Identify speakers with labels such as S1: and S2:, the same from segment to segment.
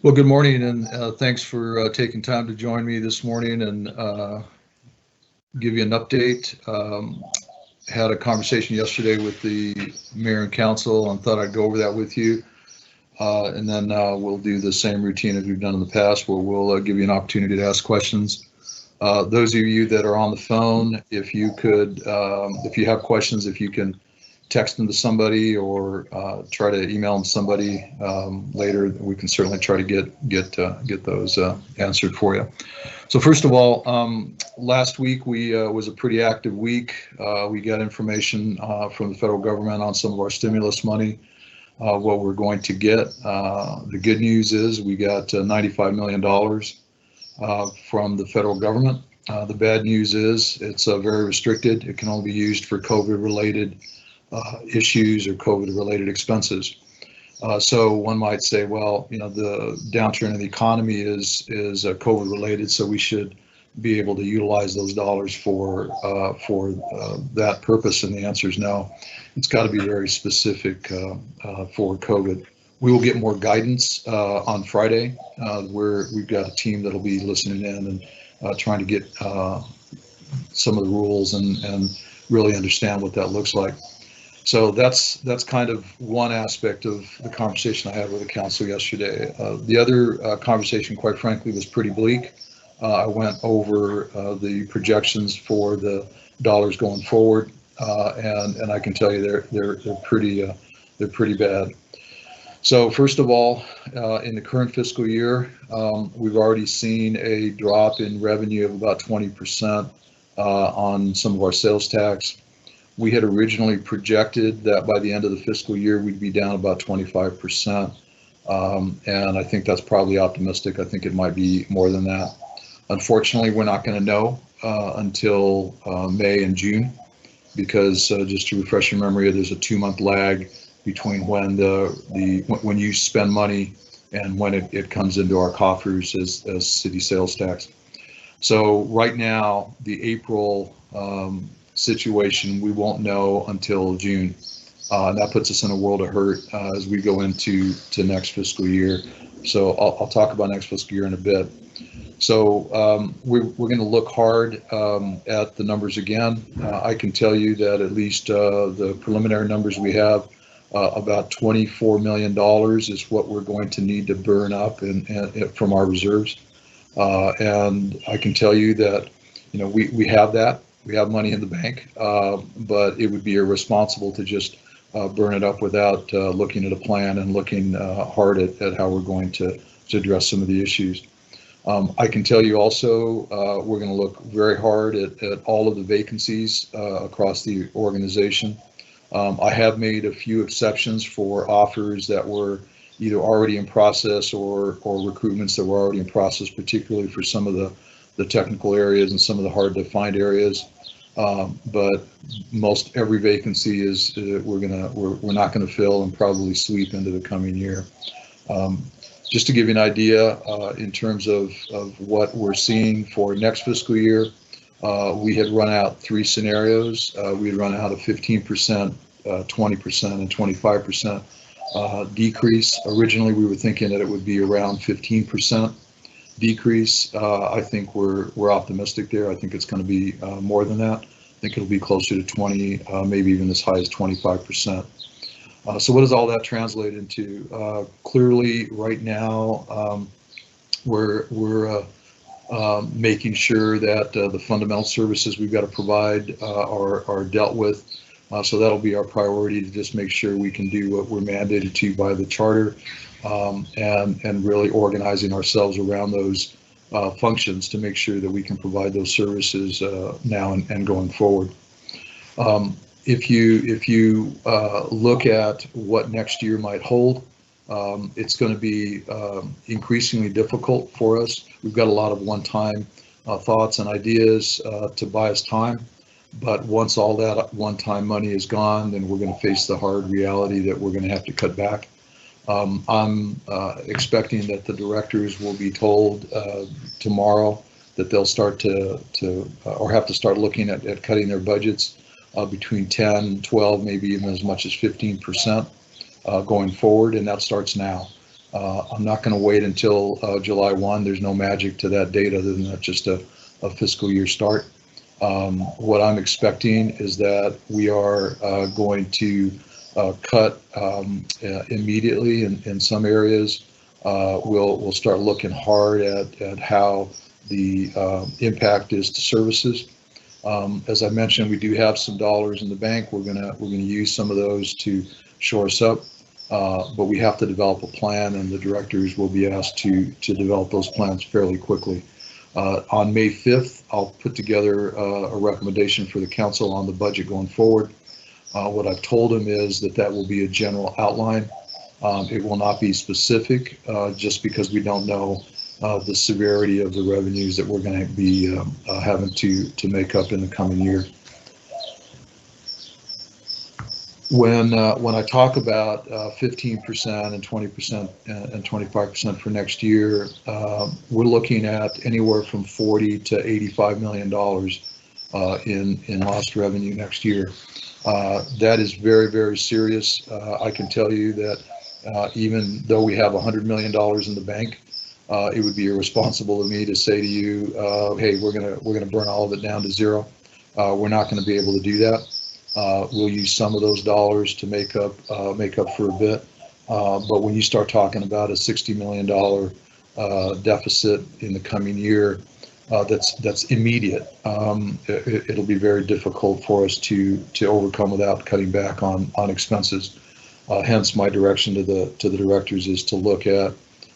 S1: Well, good morning, and thanks for taking time to join me this morning and give you an update. Had a conversation yesterday with the mayor and council and thought I'd go over that with you. And then we'll do the same routine as we've done in the past, where we'll give you an opportunity to ask questions. Those of you that are on the phone, if you could, if you have questions, if you can text them to somebody or try to email them to somebody later, we can certainly try to get those answered for you. So first of all, last week was a pretty active week. We got information from the federal government on some of our stimulus money, what we're going to get. The good news is we got $95 million from the federal government. The bad news is it's very restricted. It can only be used for COVID-related issues or COVID-related expenses. So one might say, well, you know, the downturn in the economy is COVID-related, so we should be able to utilize those dollars for that purpose. And the answer is no. It's got to be very specific for COVID. We will get more guidance on Friday, where we've got a team that'll be listening in and trying to get some of the rules and really understand what that looks like. So that's kind of one aspect of the conversation I had with the council yesterday. The other conversation, quite frankly, was pretty bleak. I went over the projections for the dollars going forward, and I can tell you they're pretty bad. So first of all, in the current fiscal year, we've already seen a drop in revenue of about 20% on some of our sales tax. We had originally projected that by the end of the fiscal year, we'd be down about 25%. And I think that's probably optimistic. I think it might be more than that. Unfortunately, we're not going to know until May and June, because just to refresh your memory, there's a 2-month lag between when when you spend money and when it comes into our coffers as city sales tax. So right now, the April situation, we won't know until June. And that puts us in a world of hurt as we go into next fiscal year. So I'll talk about next fiscal year in a bit. So we're going to look hard at the numbers again. I can tell you that at least the preliminary numbers we have, about $24 million is what we're going to need to burn up and from our reserves. And I can tell you that, you know, we have that. We have money in the bank, but it would be irresponsible to just burn it up without looking at a plan and looking hard at how we're going to address some of the issues. I can tell you also, we're going to look very hard at all of the vacancies across the organization. I have made a few exceptions for offers that were either already in process or recruitments that were already in process, particularly for some of the technical areas and some of the hard to find areas. But most every vacancy is we're not going to fill and probably sweep into the coming year. Just to give you an idea in terms of what we're seeing for next fiscal year, we had run out 3 scenarios. We had run out a 15%, 20%, and 25% decrease. Originally, we were thinking that it would be around 15% decrease. I think we're optimistic there. I think it's going to be more than that. I think it'll be closer to 20, maybe even as high as 25%. So what does all that translate into? Clearly, right now, we're making sure that the fundamental services we've got to provide are dealt with. So that'll be our priority, to just make sure we can do what we're mandated to by the charter, and really organizing ourselves around those functions to make sure that we can provide those services now and going forward. If you look at what next year might hold, it's going to be increasingly difficult for us. We've got a lot of one-time thoughts and ideas to buy us time. But once all that one-time money is gone, then we're going to face the hard reality that we're going to have to cut back. I'm expecting that the directors will be told tomorrow that they'll start to or have to start looking at cutting their budgets between 10, 12, maybe even as much as 15% going forward, and that starts now. I'm not going to wait until July 1. There's no magic to that date other than that just a fiscal year start. What I'm expecting is that we are going to cut immediately in some areas. We'll start looking hard at how the impact is to services. As I mentioned, we do have some dollars in the bank. We're gonna use some of those to shore us up, but we have to develop a plan, and the directors will be asked to develop those plans fairly quickly. On May 5th, I'll put together a recommendation for the council on the budget going forward. What I've told them is that will be a general outline. It will not be specific, just because we don't know the severity of the revenues that we're going to be having to make up in the coming year. When I talk about 15% and 20% and 25% for next year, we're looking at anywhere from $40 to $85 million in lost revenue next year. That is very, very serious. I can tell you that even though we have $100 million in the bank, it would be irresponsible of me to say to you, hey, we're gonna burn all of it down to zero. We're not going to be able to do that. We'll use some of those dollars to make up for a bit. But when you start talking about a $60 million deficit in the coming year, that's immediate. It'll be very difficult for us to overcome without cutting back on expenses. Hence, my direction to the directors is to look at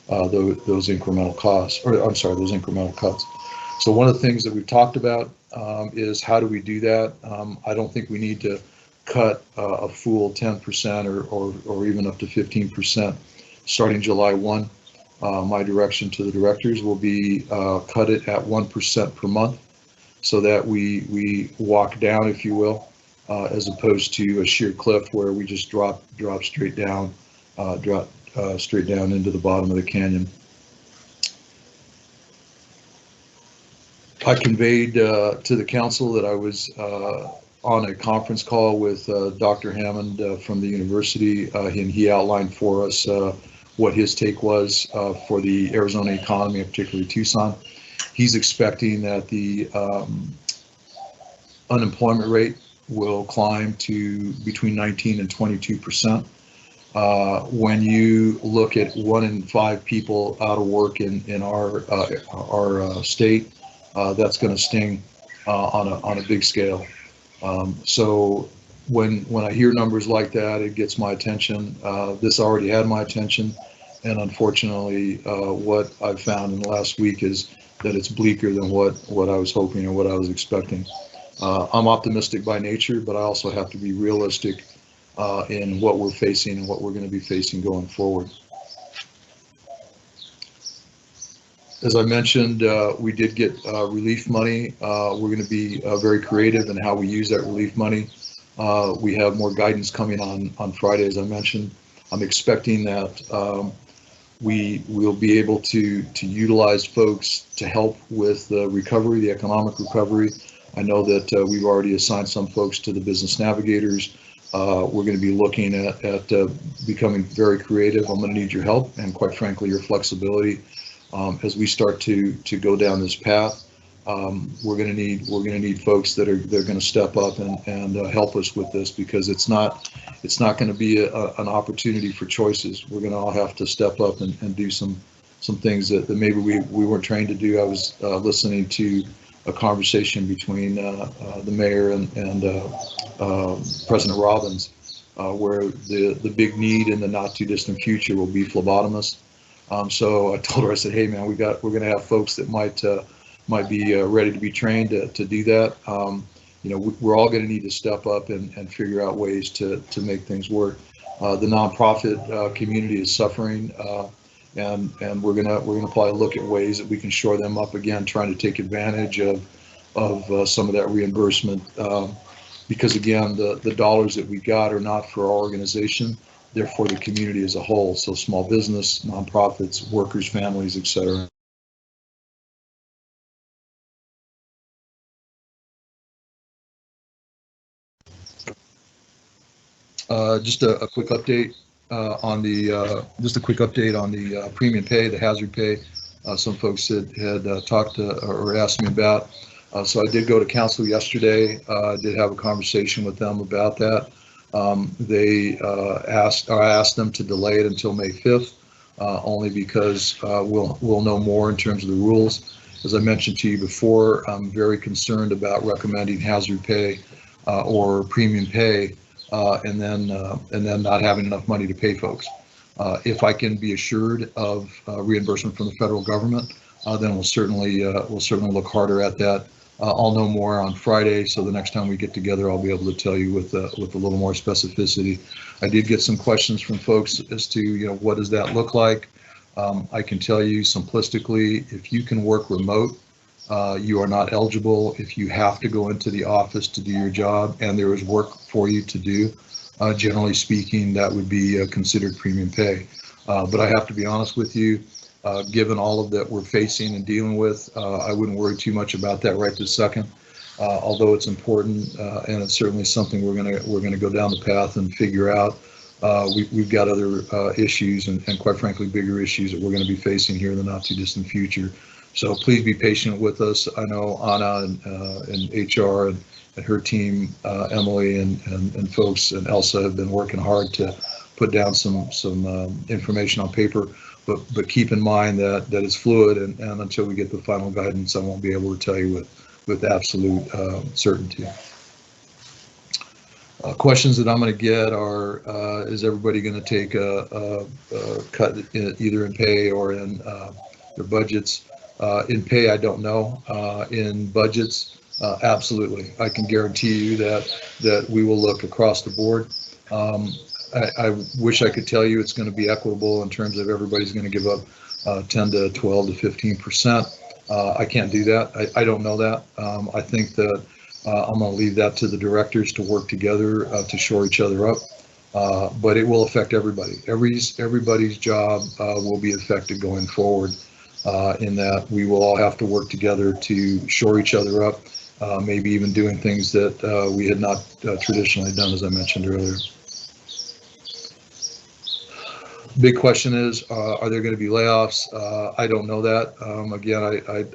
S1: those incremental costs, or I'm sorry, those incremental cuts. So one of the things that we've talked about is how do we do that? I don't think we need to cut a full 10% or even up to 15% starting July 1. My direction to the directors will be cut it at 1% per month, so that we walk down, if you will, as opposed to a sheer cliff where we just drop straight down, straight down into the bottom of the canyon. I conveyed to the council that I was on a conference call with Dr. Hammond from the university, and he outlined for us what his take was for the Arizona economy, particularly Tucson. He's expecting that the unemployment rate will climb to between 19 and 22%. When you look at 1 in 5 people out of work in our state, that's going to sting on a big scale. So when I hear numbers like that, it gets my attention. This already had my attention, and unfortunately, what I've found in the last week is that it's bleaker than what I was hoping or what I was expecting. I'm optimistic by nature, but I also have to be realistic in what we're facing and what we're going to be facing going forward. As I mentioned, we did get relief money. We're going to be very creative in how we use that relief money. We have more guidance coming on Friday, as I mentioned. I'm expecting that we will be able to utilize folks to help with the recovery, the economic recovery. I know that we've already assigned some folks to the business navigators. We're going to be looking at becoming very creative. I'm going to need your help and, quite frankly, your flexibility as we start to go down this path. We're going to need folks that are going to step up and help us with this, because it's not going to be an opportunity for choices. We're going to all have to step up and do some things that maybe we weren't trained to do. I was listening to a conversation between the mayor and President Robbins, where the big need in the not too distant future will be phlebotomists. So I told her, I said, hey man, we're going to have folks that might be ready to be trained to do that. We're all going to need to step up and figure out ways to make things work. The nonprofit community is suffering, and we're gonna probably look at ways that we can shore them up again, trying to take advantage of some of that reimbursement, because again, the dollars that we got are not for our organization, they're for the community as a whole. So small business, nonprofits, workers, families, etc. Just a quick update. on the just a quick update on the premium pay, the hazard pay. Some folks had talked to, or asked me about. So I did go to council yesterday. I did have a conversation with them about that. They I asked them to delay it until May 5th, only because we'll know more in terms of the rules. As I mentioned to you before, I'm very concerned about recommending hazard pay or premium pay, and then not having enough money to pay folks. If I can be assured of reimbursement from the federal government, then we'll certainly look harder at that. I'll know more on Friday, so the next time we get together, I'll be able to tell you with a little more specificity. I did get some questions from folks as to what does that look like. I can tell you simplistically, if you can work remote, you are not eligible. If you have to go into the office to do your job and there is work for you to do, generally speaking, that would be considered premium pay. But I have to be honest with you, given all of that we're facing and dealing with, I wouldn't worry too much about that right this second. Although it's important, and it's certainly something we're gonna go down the path and figure out. We've got other issues and quite frankly bigger issues that we're going to be facing here in the not too distant future. So please be patient with us. I know Anna and HR and her team, Emily and folks and Elsa have been working hard to put down some information on paper. But keep in mind that it's fluid, and until we get the final guidance, I won't be able to tell you with absolute certainty. Questions that I'm going to get are, is everybody going to take a cut either in pay or in their budgets? In pay, I don't know. In budgets, absolutely. I can guarantee you that we will look across the board. I wish I could tell you it's going to be equitable in terms of everybody's going to give up 10 to 12 to 15%. I can't do that. I don't know that. I think that I'm going to leave that to the directors to work together to shore each other up. But it will affect everybody. Everybody's job will be affected going forward, in that we will all have to work together to shore each other up, maybe even doing things that we had not traditionally done, as I mentioned earlier. Big question is, are there going to be layoffs? I don't know that. Again,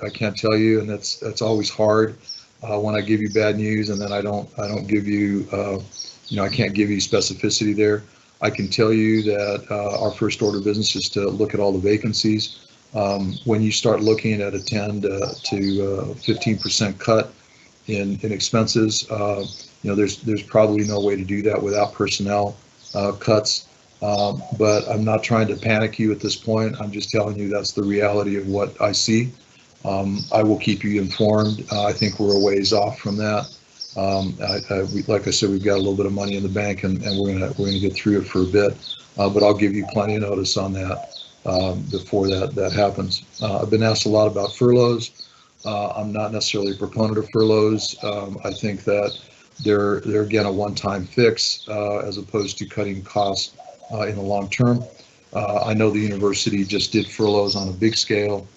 S1: I can't tell you, and that's always hard when I give you bad news, and then I don't give you, I can't give you specificity there. I can tell you that our first order of business is to look at all the vacancies. When you start looking at a 10 to 15% cut in expenses, there's probably no way to do that without personnel cuts. But I'm not trying to panic you at this point. I'm just telling you that's the reality of what I see. I will keep you informed. I think we're a ways off from that. Like I said, we've got a little bit of money in the bank, and we're gonna get through it for a bit. But I'll give you plenty of notice on that before that happens. I've been asked a lot about furloughs. I'm not necessarily a proponent of furloughs. I think that they're again a one-time fix as opposed to cutting costs in the long term. I know the university just did furloughs on a big scale.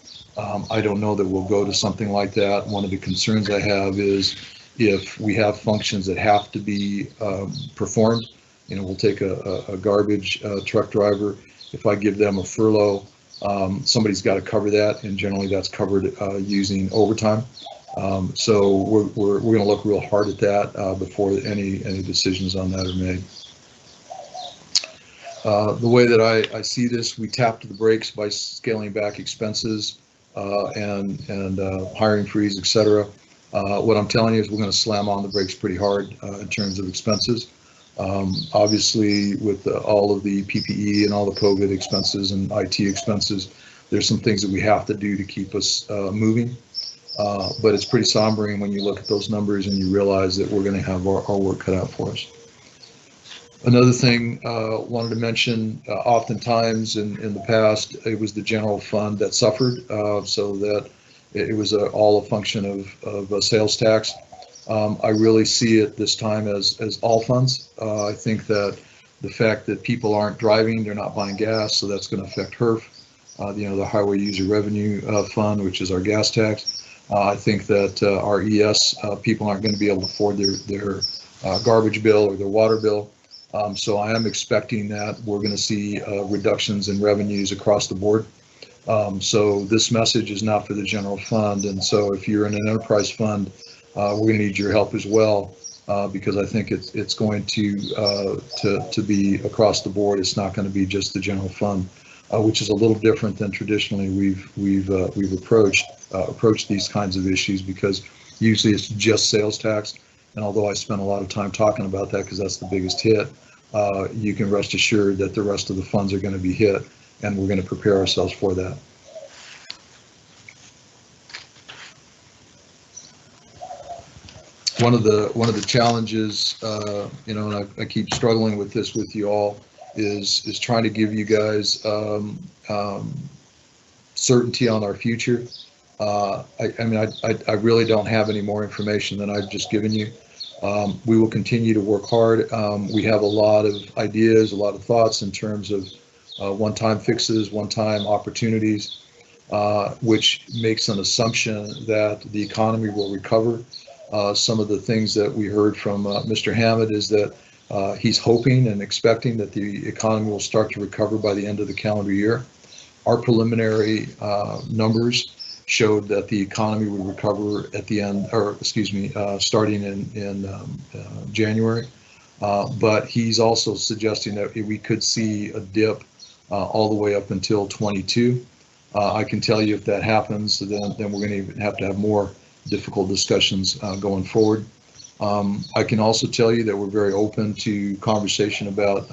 S1: I don't know that we'll go to something like that. One of the concerns I have is if we have functions that have to be performed, we'll take a garbage truck driver. If I give them a furlough, somebody's got to cover that, and generally that's covered using overtime. So we're going to look real hard at that before any decisions on that are made. The way that I see this, we tapped the brakes by scaling back expenses and hiring freeze, etc. What I'm telling you is we're going to slam on the brakes pretty hard in terms of expenses. Obviously, with all of the PPE and all the COVID expenses and IT expenses, there's some things that we have to do to keep us moving. But it's pretty sombering when you look at those numbers and you realize that we're going to have our work cut out for us. Another thing wanted to mention, oftentimes in the past, it was the general fund that suffered, so that it was all a function of sales tax. I really see it this time as all funds. I think that the fact that people aren't driving, they're not buying gas, so that's going to affect HERF, the Highway User Revenue Fund, which is our gas tax. I think that our ES people aren't going to be able to afford their garbage bill or their water bill. So I am expecting that we're going to see reductions in revenues across the board. So this message is not for the general fund. And so if you're in an enterprise fund, we're going to need your help as well, because I think it's going to be across the board. It's not going to be just the general fund, which is a little different than traditionally we've approached these kinds of issues, because usually it's just sales tax. And although I spent a lot of time talking about that because that's the biggest hit, you can rest assured that the rest of the funds are going to be hit, and we're going to prepare ourselves for that. One of the challenges, and I keep struggling with this with you all, is trying to give you guys certainty on our future. I really don't have any more information than I've just given you. We will continue to work hard. We have a lot of ideas, a lot of thoughts in terms of one-time fixes, one-time opportunities, which makes an assumption that the economy will recover. Some of the things that we heard from Mr. Hammond is that he's hoping and expecting that the economy will start to recover by the end of the calendar year. Our preliminary numbers showed that the economy would recover at the end, starting in January. But he's also suggesting that we could see a dip all the way up until 22. I can tell you if that happens, then we're going to have more difficult discussions going forward. I can also tell you that we're very open to conversation about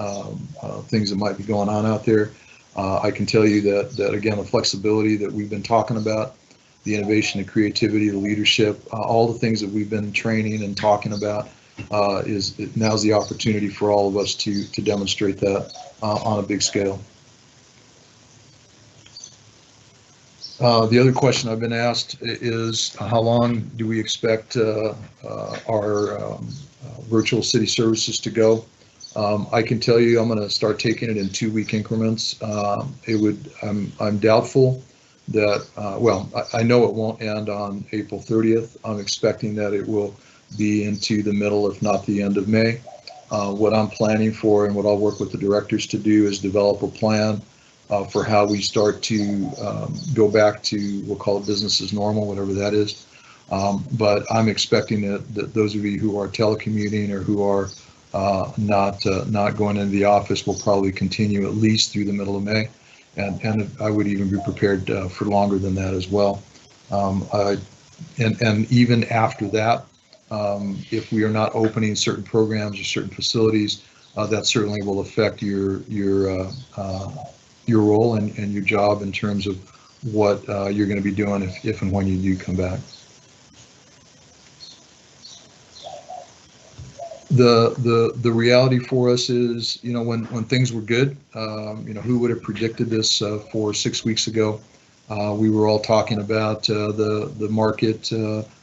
S1: things that might be going on out there. I can tell you that again, the flexibility that we've been talking about, the innovation, the creativity, the leadership, all the things that we've been training and talking about, now's the opportunity for all of us to demonstrate that on a big scale. The other question I've been asked is, how long do we expect our virtual city services to go? I can tell you I'm going to start taking it in 2-week increments. I'm doubtful that, I know it won't end on April 30th. I'm expecting that it will be into the middle, if not the end of May. What I'm planning for and what I'll work with the directors to do is develop a plan for how we start to go back to, we'll call it business as normal, whatever that is. But I'm expecting that those of you who are telecommuting or who are not going into the office will probably continue at least through the middle of May. And I would even be prepared for longer than that as well. And even after that, if we are not opening certain programs or certain facilities, that certainly will affect your role and your job in terms of what you're going to be doing if and when you do come back. The reality for us is, when things were good, who would have predicted this 4 or 6 weeks ago? We were all talking about the market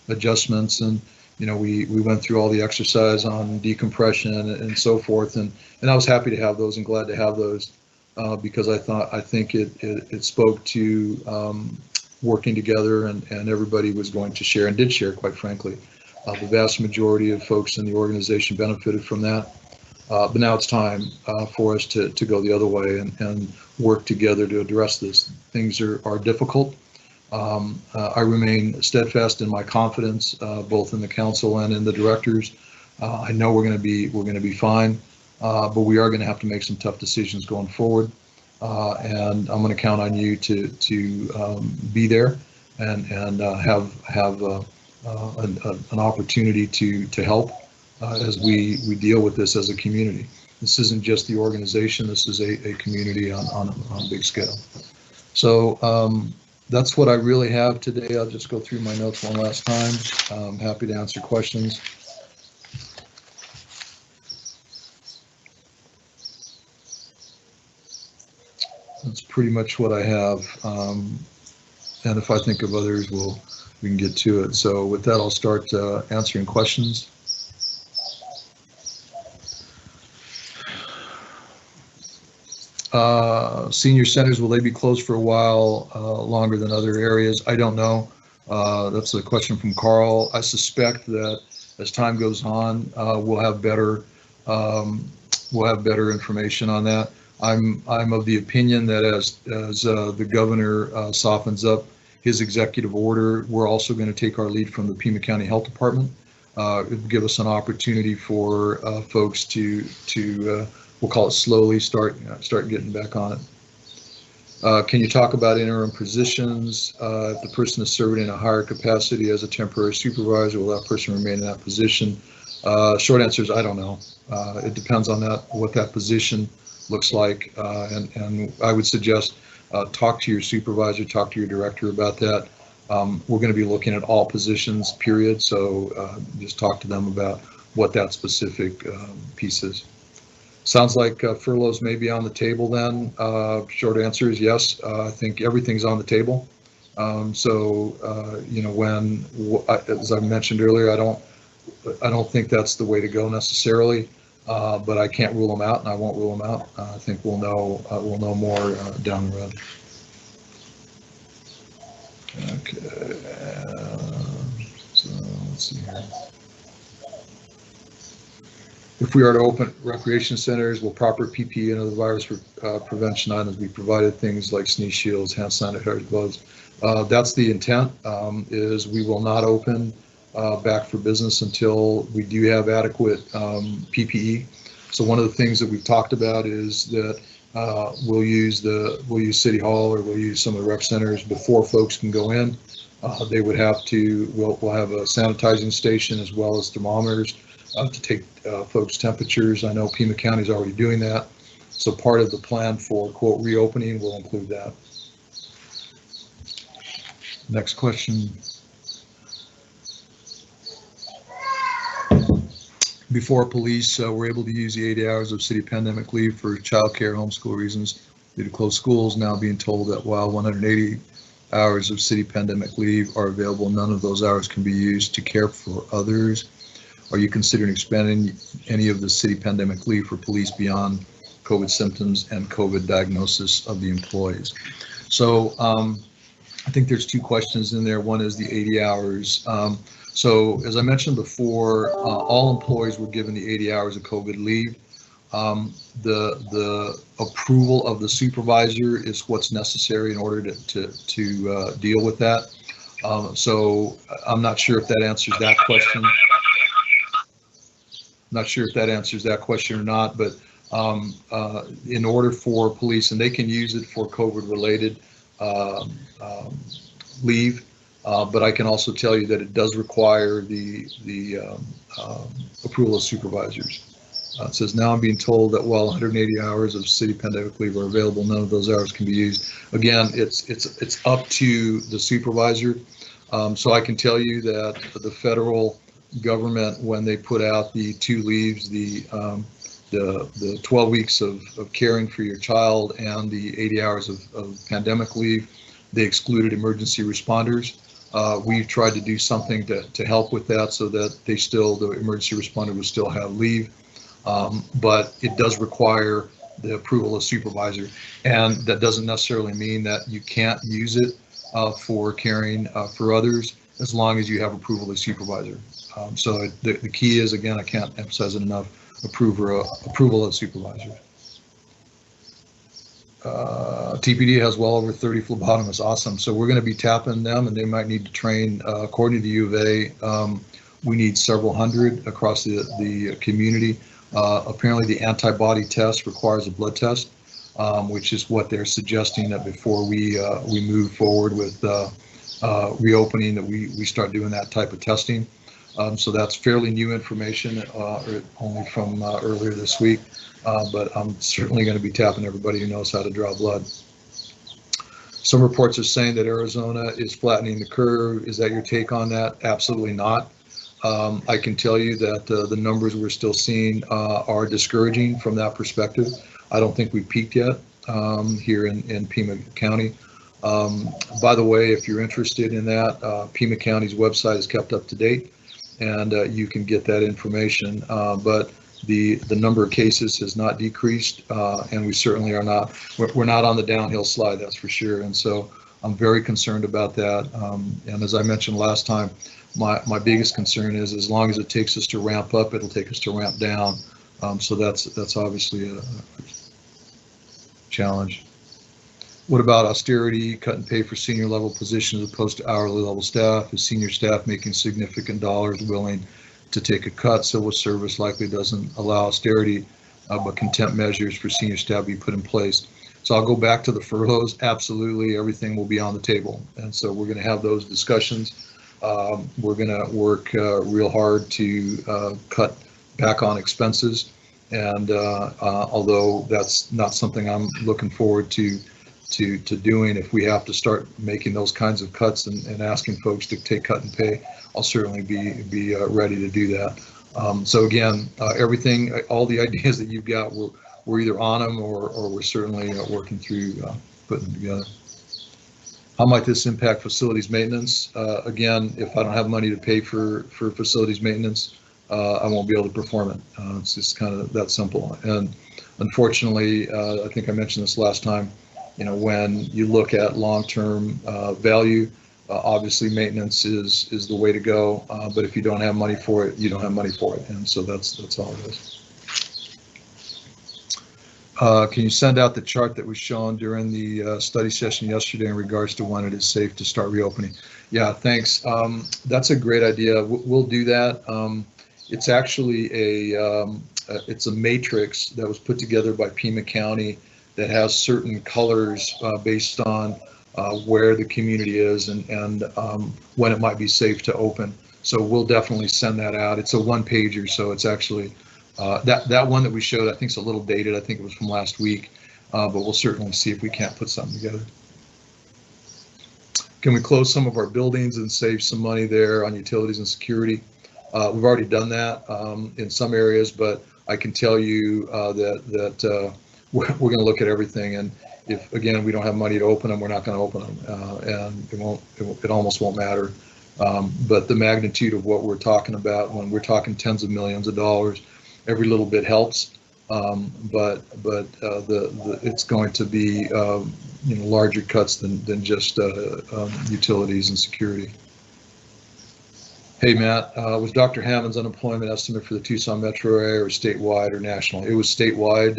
S1: adjustments, and we went through all the exercise on decompression and so forth, and I was happy to have those and glad to have those, because I think it spoke to working together, and everybody was going to share and did share, quite frankly. The vast majority of folks in the organization benefited from that. But now it's time for us to go the other way and work together to address this. Things are difficult. I remain steadfast in my confidence, both in the council and in the directors. I know we're going to be fine, but we are going to have to make some tough decisions going forward. And I'm going to count on you to be there and have an opportunity to help as we deal with this as a community. This isn't just the organization, this is a community on a big scale. So that's what I really have today. I'll just go through my notes one last time. I'm happy to answer questions. That's pretty much what I have. And if I think of others, we can get to it. So with that, I'll start answering questions. Senior centers, will they be closed for a while longer than other areas? I don't know. That's a question from Carl. I suspect that as time goes on, we'll have better we'll have better information on that. I'm of the opinion that as the governor softens up his executive order, we're also going to take our lead from the Pima County Health Department. It'll give us an opportunity for folks to we'll call it slowly start getting back on it. Can you talk about interim positions? If the person is serving in a higher capacity as a temporary supervisor, will that person remain in that position? Short answer is I don't know. It depends on what that position looks like, and I would suggest talk to your supervisor, talk to your director about that. We're going to be looking at all positions, period. So just talk to them about what that specific piece is. Sounds like furloughs may be on the table then. Short answer is yes. I think everything's on the table. You know, as I mentioned earlier, I don't think that's the way to go necessarily, but I can't rule them out, and I won't rule them out. I think we'll know more down the road. Okay, so let's see here. If we are to open recreation centers, will proper PPE and other virus prevention items be provided? Things like sneeze shields, hand sanitizer, gloves. That's the intent. Is we will not open back for business until we do have adequate PPE. So one of the things that we've talked about is that we'll use City Hall, or we'll use some of the rec centers before folks can go in. They would have to. We'll have a sanitizing station as well as thermometers to take folks' temperatures. I know Pima County is already doing that. So part of the plan for quote reopening will include that. Next question. Before police were able to use the 80 hours of city pandemic leave for childcare, homeschool reasons due to closed schools, now being told that while 180 hours of city pandemic leave are available, none of those hours can be used to care for others. Are you considering expanding any of the city pandemic leave for police beyond COVID symptoms and COVID diagnosis of the employees? So I think there's two questions in there. One is the 80 hours. So as I mentioned before, all employees were given the 80 hours of COVID leave. The approval of the supervisor is what's necessary in order to deal with that. So I'm not sure if that answers that question. Not sure if that answers that question or not, but in order for police, and they can use it for COVID-related leave, but I can also tell you that it does require the approval of supervisors. It says, now I'm being told that while 180 hours of city pandemic leave are available, none of those hours can be used. Again, it's up to the supervisor. So I can tell you that the federal government, when they put out the two leaves, the 12 weeks of caring for your child and the 80 hours of pandemic leave, they excluded emergency responders. We've tried to do something to help with that so that the emergency responder will still have leave, but it does require the approval of supervisor, and that doesn't necessarily mean that you can't use it for caring for others as long as you have approval of supervisor. So the key is, again, I can't emphasize it enough, approval of supervisor. TPD has well over 30 phlebotomists. Awesome. So we're going to be tapping them, and they might need to train. According to the U of A, we need several hundred across the community. Apparently, the antibody test requires a blood test, which is what they're suggesting, that before we move forward with reopening, that we start doing that type of testing. So that's fairly new information, only from earlier this week, but I'm certainly going to be tapping everybody who knows how to draw blood. Some reports are saying that Arizona is flattening the curve. Is that your take on that? Absolutely not. I can tell you that the numbers we're still seeing are discouraging from that perspective. I don't think we've peaked yet here in Pima County. By the way, if you're interested in that, Pima County's website is kept up to date, and you can get that information. But the number of cases has not decreased, and we certainly are not. We're not on the downhill slide, that's for sure. And so I'm very concerned about that. And as I mentioned last time, my biggest concern is, as long as it takes us to ramp up, it'll take us to ramp down. So that's obviously a challenge. What about austerity, cut and pay for senior level positions as opposed to hourly level staff? Is senior staff making significant dollars willing to take a cut? Civil service likely doesn't allow austerity, but contempt measures for senior staff be put in place. So I'll go back to the furloughs. Absolutely, everything will be on the table. And so we're going to have those discussions. We're going to work real hard to cut back on expenses. And although that's not something I'm looking forward to doing, if we have to start making those kinds of cuts and asking folks to take cut and pay, I'll certainly be ready to do that. So again, everything, all the ideas that you've got, we're either on them or we're certainly working through putting them together. How might this impact facilities maintenance? Again, if I don't have money to pay for facilities maintenance, I won't be able to perform it. It's just kind of that simple. And unfortunately, I think I mentioned this last time, when you look at long-term value, obviously maintenance is the way to go. But if you don't have money for it, you don't have money for it. And so that's all it is. Can you send out the chart that was shown during the study session yesterday in regards to when it is safe to start reopening? Yeah, thanks. That's a great idea. We'll do that. It's actually it's a matrix that was put together by Pima County that has certain colors based on where the community is and when it might be safe to open. So we'll definitely send that out. It's a one-pager, so it's actually that one that we showed, I think, is a little dated. I think it was from last week, but we'll certainly see if we can't put something together. Can we close some of our buildings and save some money there on utilities and security? We've already done that in some areas, but I can tell you that we're going to look at everything. And if, again, we don't have money to open them, we're not going to open them, and it almost won't matter. But the magnitude of what we're talking about, when we're talking tens of millions of dollars, every little bit helps. But it's going to be larger cuts than just utilities and security. Hey, Matt, was Dr. Hammond's unemployment estimate for the Tucson metro area or statewide or national? It was statewide.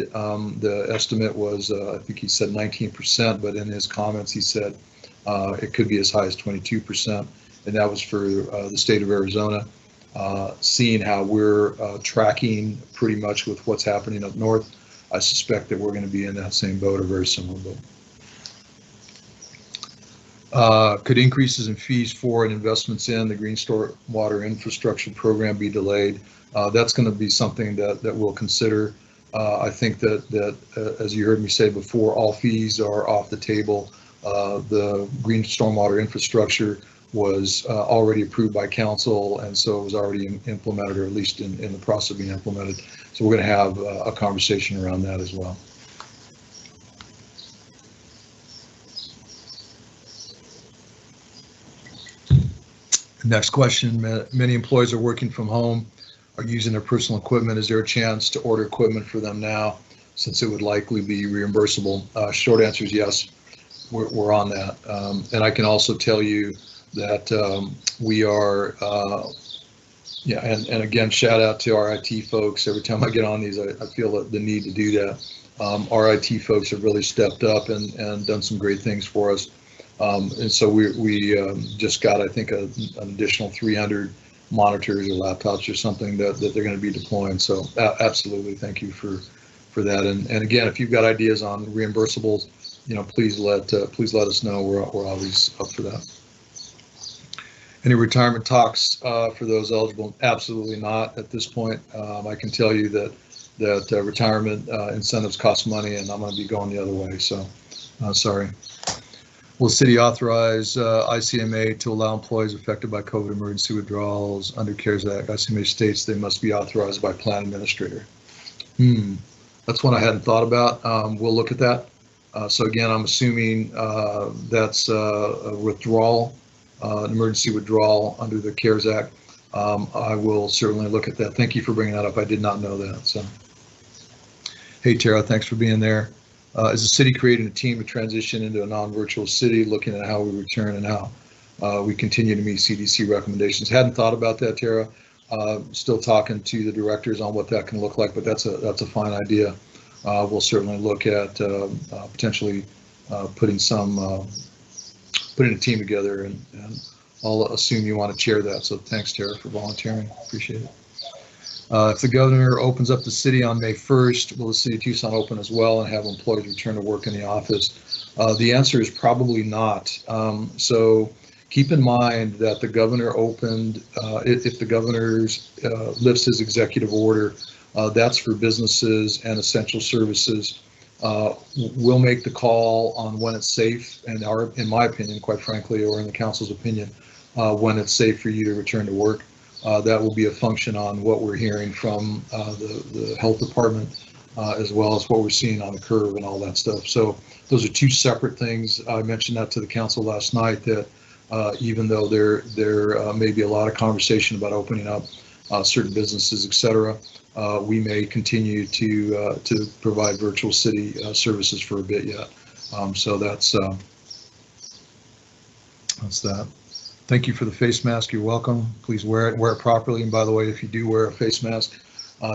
S1: The estimate was, I think he said 19%, but in his comments he said it could be as high as 22%, and that was for the state of Arizona. Seeing how we're tracking pretty much with what's happening up north, I suspect that we're going to be in that same boat or very similar boat. Could increases in fees for and investments in the green stormwater infrastructure program be delayed? That's going to be something that we'll consider. I think that as you heard me say before, all fees are off the table. The green stormwater infrastructure was already approved by council, and so it was already implemented, or at least in the process of being implemented. So we're going to have a conversation around that as well. Next question, many employees are working from home, are using their personal equipment. Is there a chance to order equipment for them now, since it would likely be reimbursable? Short answer is yes, we're on that. And I can also tell you that we are, and again, shout out to our IT folks. Every time I get on these, I feel the need to do that. Our IT folks have really stepped up and done some great things for us. And so we just got, I think, an additional 300 monitors or laptops or something that they're going to be deploying. So absolutely, thank you for that. And again, if you've got ideas on reimbursables, please let us know. We're always up for that. Any retirement talks for those eligible? Absolutely not at this point. I can tell you that retirement incentives cost money, and I'm going to be going the other way. So sorry. Will the city authorize ICMA to allow employees affected by COVID emergency withdrawals under CARES Act? ICMA states they must be authorized by plan administrator. That's one I hadn't thought about. We'll look at that. So again, I'm assuming that's a withdrawal, an emergency withdrawal under the CARES Act. I will certainly look at that. Thank you for bringing that up. I did not know that. So, hey, Tara, thanks for being there. Is the city creating a team to transition into a non-virtual city, looking at how we return and how we continue to meet CDC recommendations? Hadn't thought about that, Tara. Still talking to the directors on what that can look like, but that's a fine idea. We'll certainly look at potentially putting a team together, and I'll assume you want to chair that. So thanks, Tara, for volunteering. Appreciate it. If the governor opens up the city on May 1st, will the city of Tucson open as well and have employees return to work in the office? The answer is probably not. So keep in mind that the governor opened, if the governor lifts his executive order, that's for businesses and essential services. We'll make the call on when it's safe, and in my opinion, quite frankly, or in the council's opinion, when it's safe for you to return to work. That will be a function on what we're hearing from the health department, as well as what we're seeing on the curve and all that stuff. So those are two separate things. I mentioned that to the council last night, that even though there may be a lot of conversation about opening up certain businesses, et cetera, we may continue to provide virtual city services for a bit yet. So that's that. Thank you for the face mask. You're welcome. Please wear it properly. And by the way, if you do wear a face mask,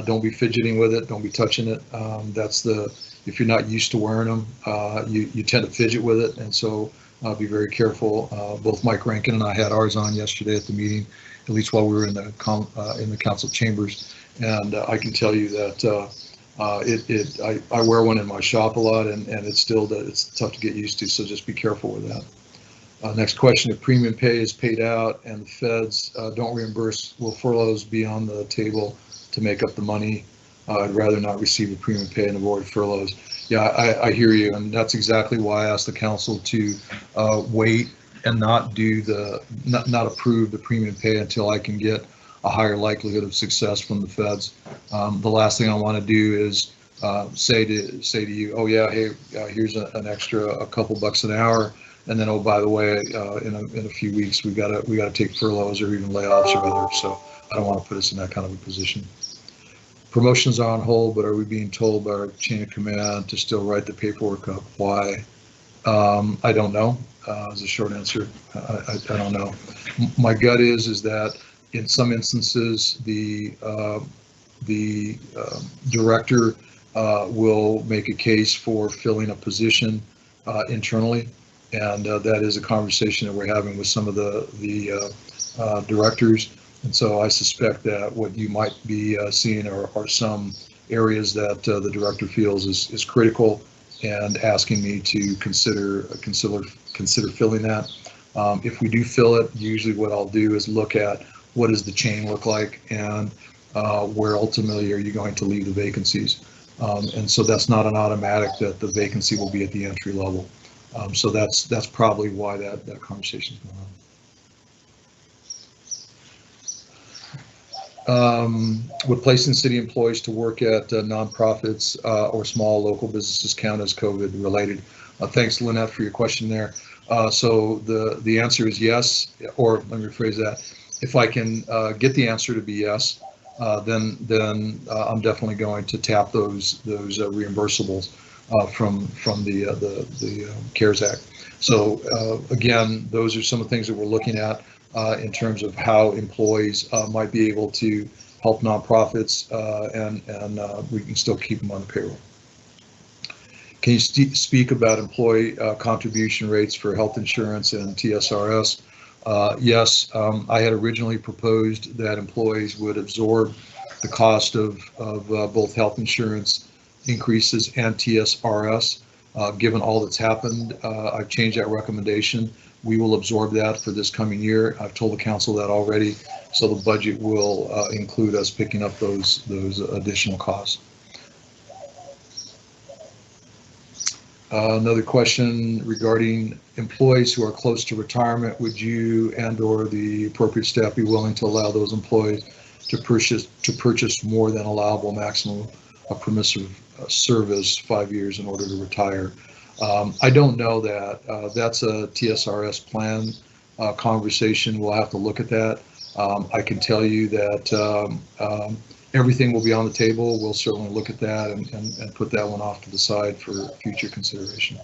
S1: don't be fidgeting with it. Don't be touching it. If you're not used to wearing them, you tend to fidget with it. And so be very careful. Both Mike Rankin and I had ours on yesterday at the meeting, at least while we were in the council chambers. And I can tell you that I wear one in my shop a lot, and it's tough to get used to. So just be careful with that. Next question: if premium pay is paid out and the feds don't reimburse, will furloughs be on the table to make up the money? I'd rather not receive a premium pay and avoid furloughs. Yeah, I hear you, and that's exactly why I asked the council to wait and not approve the premium pay until I can get a higher likelihood of success from the feds. The last thing I want to do is say to you, oh yeah, hey, here's an extra a couple bucks an hour. And then, oh, by the way, in a few weeks, we gotta take furloughs or even layoffs or whatever. So I don't want to put us in that kind of a position. Promotions are on hold, but are we being told by our chain of command to still write the paperwork up? Why? I don't know. Is the short answer. I don't know. My gut is that in some instances the director will make a case for filling a position internally. And that is a conversation that we're having with some of the directors. And so I suspect that what you might be seeing are some areas that the director feels is critical, and asking me to consider filling that. If we do fill it, usually what I'll do is look at what does the chain look like, and where ultimately are you going to leave the vacancies. And so that's not an automatic that the vacancy will be at the entry level. So that's probably why that conversation is going on. Would placing city employees to work at nonprofits or small local businesses count as COVID related? Thanks, Lynette, for your question there. So the answer is yes, or let me rephrase that. If I can get the answer to be yes, then I'm definitely going to tap those reimbursables from the CARES Act. So again, those are some of the things that we're looking at in terms of how employees might be able to help nonprofits, and we can still keep them on the payroll. Can you speak about employee contribution rates for health insurance and TSRS? Yes, I had originally proposed that employees would absorb the cost of both health insurance increases and TSRS. Given all that's happened, I've changed that recommendation. We will absorb that for this coming year. I've told the council that already, so the budget will include us picking up those additional costs. Another question regarding employees who are close to retirement. Would you and/or the appropriate staff be willing to allow those employees to purchase more than allowable maximum of permissive service 5 years in order to retire? I don't know that. That's a TSRS plan conversation. We'll have to look at that. I can tell you that everything will be on the table. We'll certainly look at that and put that one off to the side for future consideration.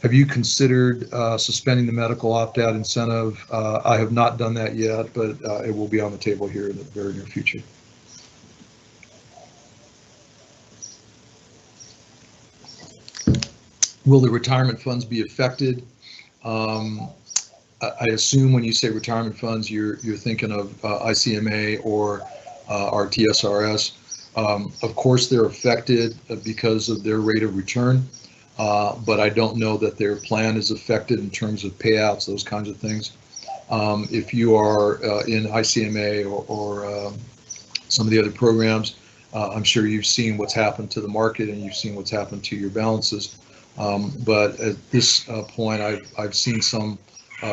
S1: Have you considered suspending the medical opt-out incentive? I have not done that yet, but it will be on the table here in the very near future. Will the retirement funds be affected? I assume when you say retirement funds, you're thinking of ICMA or our TSRS. Of course, they're affected because of their rate of return, but I don't know that their plan is affected in terms of payouts, those kinds of things. If you are in ICMA or some of the other programs, I'm sure you've seen what's happened to the market and you've seen what's happened to your balances. But at this point, I've seen some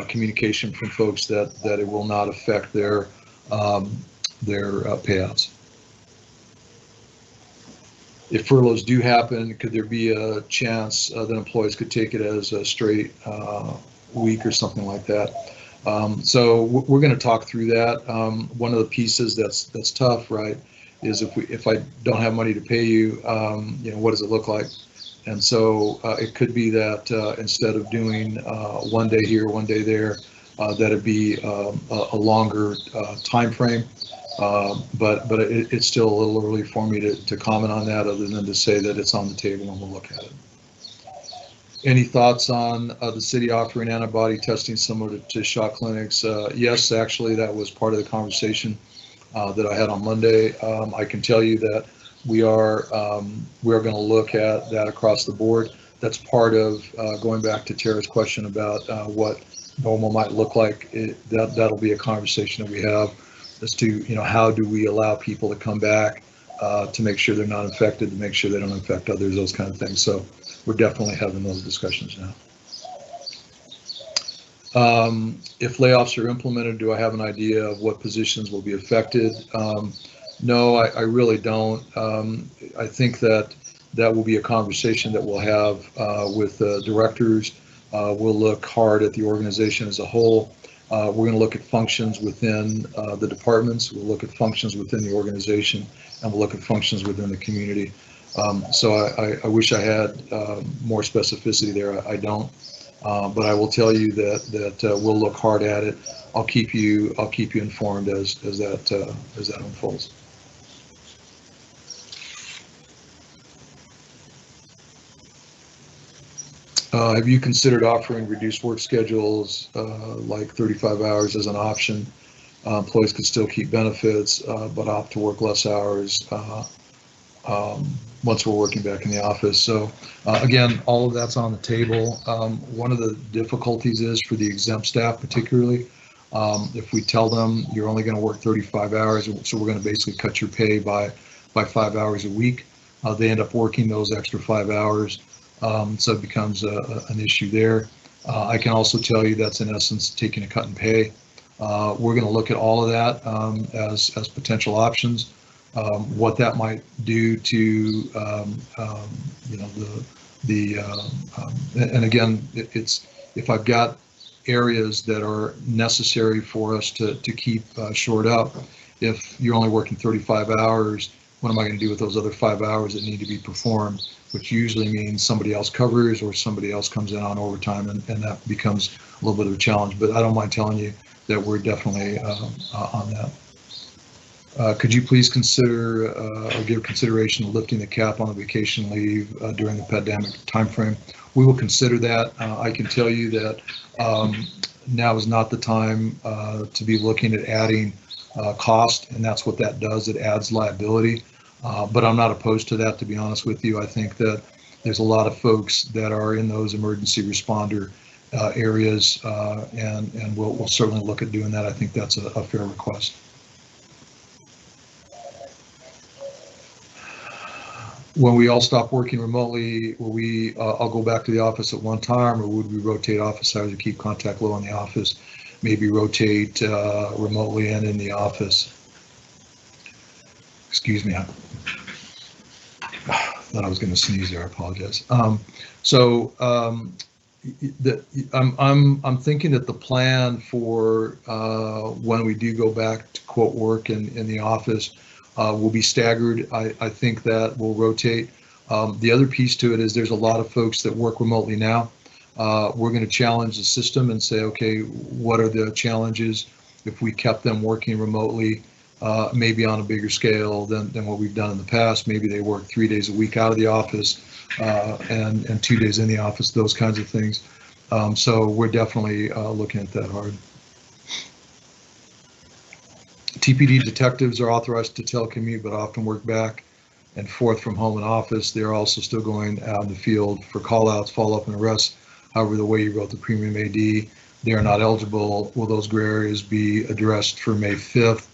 S1: communication from folks that it will not affect their payouts. If furloughs do happen, could there be a chance that employees could take it as a straight week or something like that? So we're going to talk through that. One of the pieces that's tough, right, is if I don't have money to pay you, what does it look like? And so it could be that instead of doing 1 day here, 1 day there, that it'd be a longer time frame. But it's still a little early for me to comment on that, other than to say that it's on the table and we'll look at it. Any thoughts on the city offering antibody testing similar to shot clinics? Yes, actually, that was part of the conversation that I had on Monday. I can tell you that we are going to look at that across the board. That's part of going back to Tara's question about what normal might look like. That'll be a conversation that we have as to how do we allow people to come back to make sure they're not infected, to make sure they don't infect others, those kind of things. So we're definitely having those discussions now. If layoffs are implemented, do I have an idea of what positions will be affected? No, I really don't. I think that will be a conversation that we'll have with directors. We'll look hard at the organization as a whole. We're going to look at functions within the departments. We'll look at functions within the organization, and we'll look at functions within the community. So I wish I had more specificity there. I don't. But I will tell you that we'll look hard at it. I'll keep you informed as that unfolds. Have you considered offering reduced work schedules like 35 hours as an option? Employees could still keep benefits, but opt to work less hours once we're working back in the office. So again, all of that's on the table. One of the difficulties is for the exempt staff, particularly, if we tell them you're only going to work 35 hours, so we're going to basically cut your pay by 5 hours a week. They end up working those extra 5 hours. So it becomes an issue there. I can also tell you that's in essence taking a cut in pay. We're going to look at all of that as potential options. What that might do to and again, it's if I've got areas that are necessary for us to keep shored up. If you're only working 35 hours, what am I going to do with those other 5 hours that need to be performed? Which usually means somebody else covers or somebody else comes in on overtime, and that becomes a little bit of a challenge. But I don't mind telling you that we're definitely on that. Could you please consider or give consideration to lifting the cap on the vacation leave during the pandemic timeframe? We will consider that. I can tell you that now is not the time to be looking at adding cost, and that's what that does. It adds liability. But I'm not opposed to that, to be honest with you. I think that there's a lot of folks that are in those emergency responder areas, and we'll certainly look at doing that. I think that's a fair request. When we all stop working remotely, will we all go back to the office at one time, or would we rotate office hours to keep contact low in the office? Maybe rotate remotely and in the office. Excuse me. I thought I was going to sneeze there. I apologize. I'm thinking that the plan for when we do go back to quote work in the office will be staggered. I think that will rotate. The other piece to it is there's a lot of folks that work remotely now. We're going to challenge the system and say, okay, what are the challenges if we kept them working remotely, maybe on a bigger scale than what we've done in the past. Maybe they work 3 days a week out of the office and 2 days in the office, those kinds of things. So we're definitely looking at that hard. TPD detectives are authorized to telecommute, but often work back and forth from home and office. They're also still going out in the field for call-outs, follow-up, and arrests. However, the way you wrote the premium AD, they are not eligible. Will those gray areas be addressed for May 5th?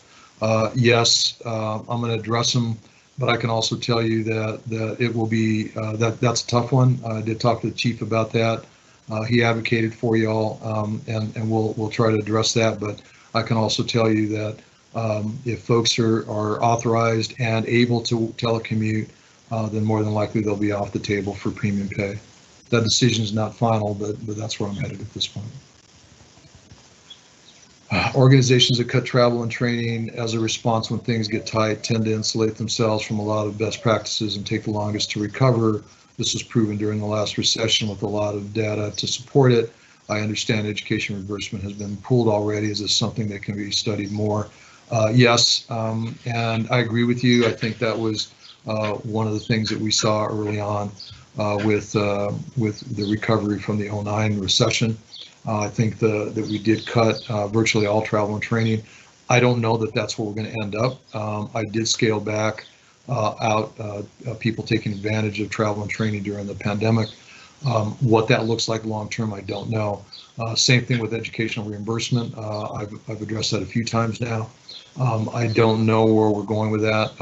S1: Yes, I'm going to address them, but I can also tell you that it will be, that's a tough one. I did talk to the chief about that. He advocated for y'all, and we'll try to address that, but I can also tell you that if folks are authorized and able to telecommute, then more than likely they'll be off the table for premium pay. That decision is not final, but that's where I'm headed at this point. Organizations that cut travel and training as a response when things get tight tend to insulate themselves from a lot of best practices and take the longest to recover. This was proven during the last recession with a lot of data to support it. I understand education reimbursement has been pulled already. Is this something that can be studied more? Yes, and I agree with you. I think that was one of the things that we saw early on with the recovery from the 09 recession. I think that we did cut virtually all travel and training. I don't know that that's where we're going to end up. I did scale back people taking advantage of travel and training during the pandemic. What that looks like long term, I don't know. Same thing with educational reimbursement. I've addressed that a few times now. I don't know where we're going with that.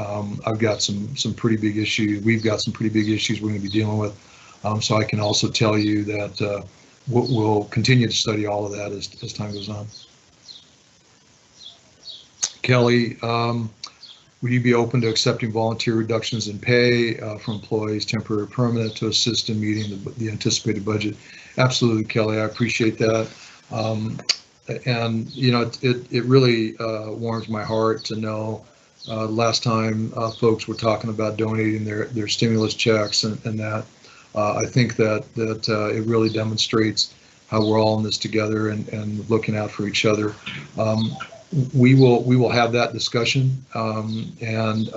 S1: I've got some pretty big issues. We've got some pretty big issues we're going to be dealing with. So I can also tell you that we'll continue to study all of that as time goes on. Kelly, would you be open to accepting volunteer reductions in pay for employees, temporary or permanent, to assist in meeting the anticipated budget? Absolutely, Kelly. I appreciate that. And you know, it really warms my heart to know last time folks were talking about donating their stimulus checks and that. I think that it really demonstrates how we're all in this together and looking out for each other. We will have that discussion, and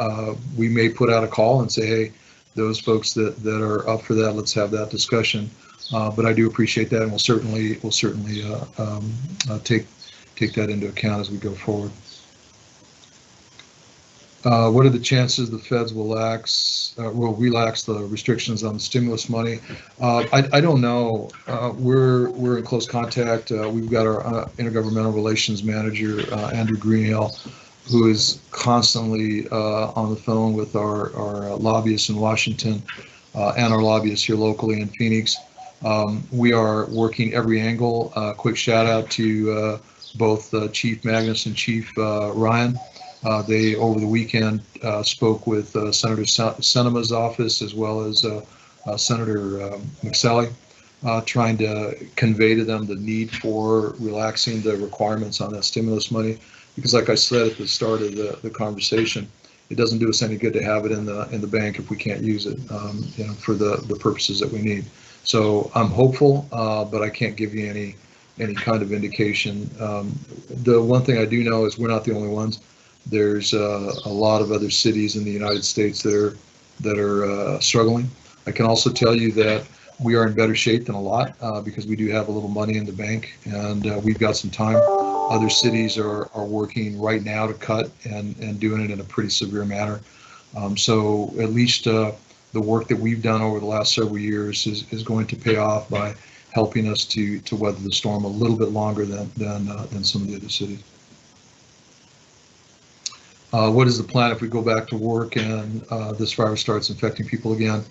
S1: we may put out a call and say, hey, those folks that are up for that, let's have that discussion. But I do appreciate that, and we'll certainly take that into account as we go forward. What are the chances the feds will relax the restrictions on the stimulus money? I don't know. We're in close contact. We've got our intergovernmental relations manager, Andrew Greenhill, who is constantly on the phone with our lobbyists in Washington and our lobbyists here locally in Phoenix. We are working every angle. Quick shout out to both Chief Magnus and Chief Ryan. They, over the weekend, spoke with Senator Sinema's office as well as Senator McSally, trying to convey to them the need for relaxing the requirements on that stimulus money. Because like I said at the start of the conversation, it doesn't do us any good to have it in the bank if we can't use it you know, for the purposes that we need. So I'm hopeful, but I can't give you any kind of indication. The one thing I do know is we're not the only ones. There's a lot of other cities in the United States that are struggling. I can also tell you that we are in better shape than a lot because we do have a little money in the bank, and we've got some time. Other cities are working right now to cut and doing it in a pretty severe manner. So at least the work that we've done over the last several years is going to pay off by helping us to weather the storm a little bit longer than some of the other cities. What is the plan if we go back to work and this virus starts infecting people again?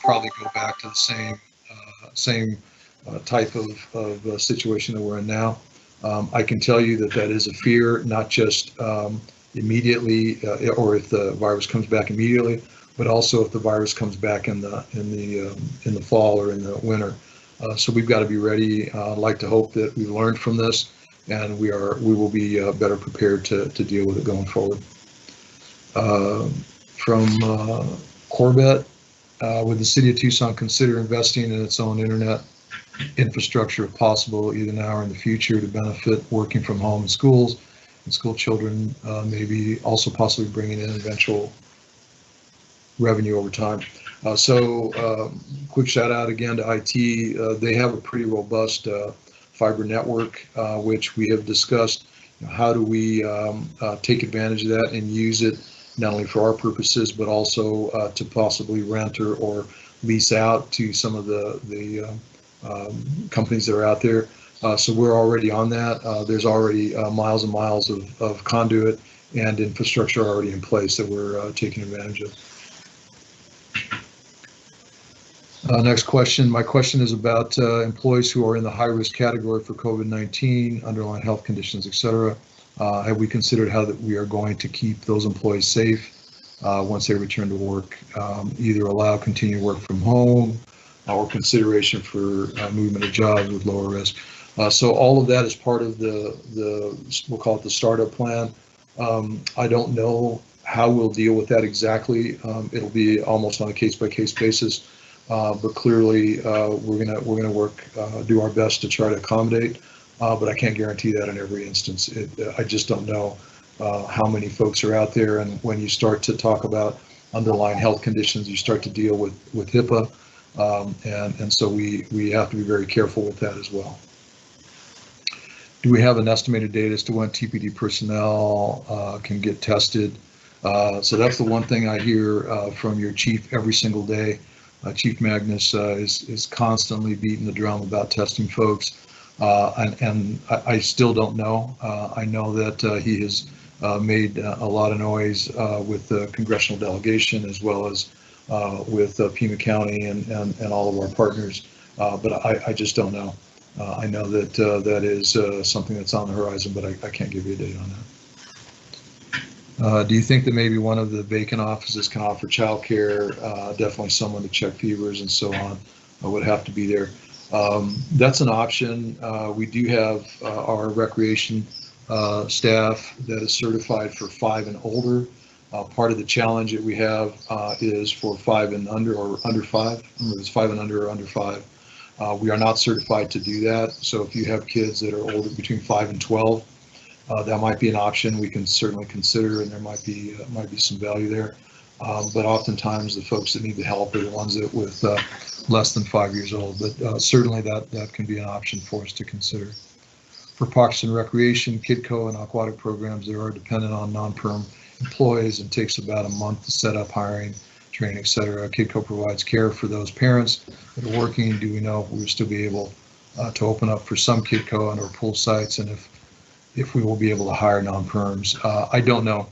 S1: Probably go back to the same type of situation that we're in now. I can tell you that is a fear, not just immediately or if the virus comes back immediately, but also if the virus comes back in the fall or in the winter. So we've got to be ready. I'd like to hope that we learned from this, and we will be better prepared to deal with it going forward. From Corbett, would the city of Tucson consider investing in its own internet infrastructure if possible, either now or in the future, to benefit working from home in schools and school children, maybe also possibly bringing in eventual revenue over time. Quick shout out again to IT. They have a pretty robust fiber network, which we have discussed. How do we take advantage of that and use it not only for our purposes, but also to possibly rent or lease out to some of the companies that are out there. So we're already on that. There's already miles and miles of conduit and infrastructure already in place that we're taking advantage of. Next question. My question is about employees who are in the high-risk category for COVID-19, underlying health conditions, etc. Have we considered how that we are going to keep those employees safe once they return to work? Either allow continued work from home or consideration for movement of jobs with lower risk. So all of that is part of the we'll call it the startup plan. I don't know how we'll deal with that exactly. It'll be almost on a case-by-case basis. But clearly, we're gonna work, do our best to try to accommodate. But I can't guarantee that in every instance. I just don't know how many folks are out there. And when you start to talk about underlying health conditions, you start to deal with HIPAA, and so we have to be very careful with that as well. Do we have an estimated date as to when TPD personnel can get tested? So that's the one thing I hear from your chief every single day. Chief Magnus is constantly beating the drum about testing folks, and I still don't know. I know that he has made a lot of noise with the congressional delegation as well as with Pima County and all of our partners, but I just don't know. I know that that is something that's on the horizon, but I can't give you a date on that. Do you think that maybe one of the vacant offices can offer childcare? Definitely someone to check fevers and so on would have to be there. That's an option. We do have our recreation staff that is certified for 5 and older. Part of the challenge that we have is for 5 and under or under 5. Remember, it's 5 and under or under 5. We are not certified to do that. So if you have kids that are older, between 5 and 12, that might be an option we can certainly consider, and there might be some value there. But oftentimes the folks that need the help are the ones that with less than 5 years old. But certainly that can be an option for us to consider. For Parks and Recreation, KidCo, and aquatic programs, they are dependent on non-perm employees and takes about a month to set up hiring, training, etc. KidCo provides care for those parents that are working. Do we know if we will still be able to open up for some KidCo and or pool sites, and if we will be able to hire non-perms? I don't know.